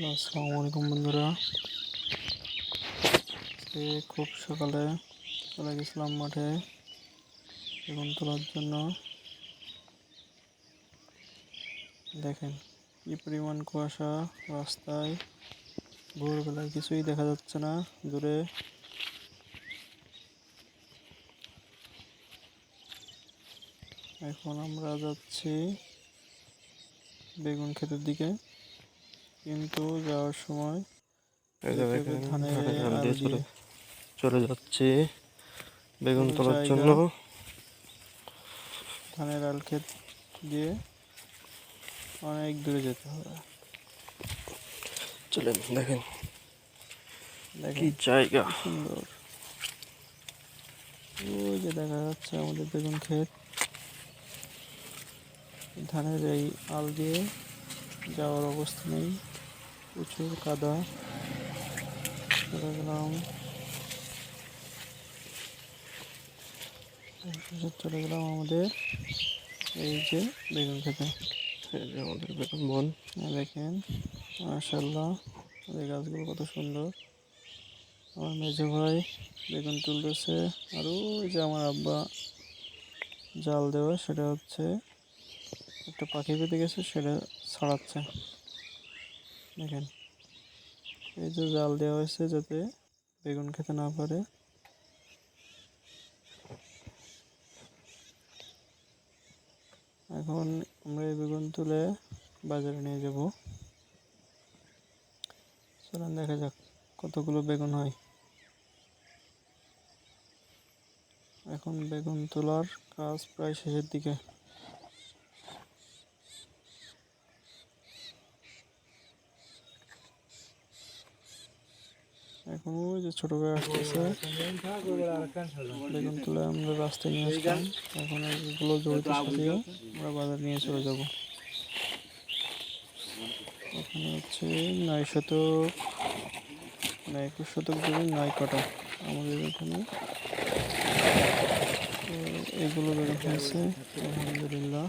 আসসালামু আলাইকুম বন্ধুরা। খুব সকালে চলে গেছিলাম মাঠে বেগুন তোলার জন্য। দেখেন কি পরিমাণ কুয়াশা রাস্তায়, ভোরবেলায় কিছুই দেখা যাচ্ছে না দূরে। এখন আমরা যাচ্ছি বেগুন ক্ষেতের দিকে, কিন্তু যাওয়ার সময় ধানের আল দিয়ে চলে যাচ্ছি বেগুন তোলার জন্য। ধানের আল ক্ষেত দিয়ে অনেক দূরে যেতে হবে। চলেন দেখেন কি জায়গা সুন্দর। ওই যে দেখা যাচ্ছে আমাদের বেগুন ক্ষেত। ধানের এই আল দিয়ে যাওয়ার অবস্থা নেই, প্রচুর কাদা। চলে গেলাম আমাদের এই যে বেগুন খেতে। আমাদের বেগুন বন দেখেন মাশাআল্লাহ, এই গাছগুলো কত সুন্দর। আমার মেজো ভাই বেগুন তুলতেছে, আর ওই যে আমার আব্বা জাল দেওয়া, সেটা হচ্ছে একটা পাখি পেতে গেছে, সেটা ছাড়াচ্ছে। দেখেন এই যে জাল দেওয়া হয়েছে যাতে বেগুন খেতে না পারে। এখন আমরা এই বেগুন তুলে বাজারে নিয়ে যাব। চলেন দেখা যাক কতগুলো বেগুন হয়। এখন বেগুন তোলার কাজ প্রায় শেষের দিকে। এখন ওই যে ছোট ভাই আসতেছে, বেগুন তুলে আমরা রাস্তায় নিয়ে আসলাম। এখন এগুলো জড়িত সাজিয়ে আমরা বাজারে নিয়ে চলে যাব। এখানে হচ্ছে 21 শতক জমি, 9 কাঠা আমাদের এখানে। এগুলো বেগুন হয়েছে আলহামদুলিল্লাহ।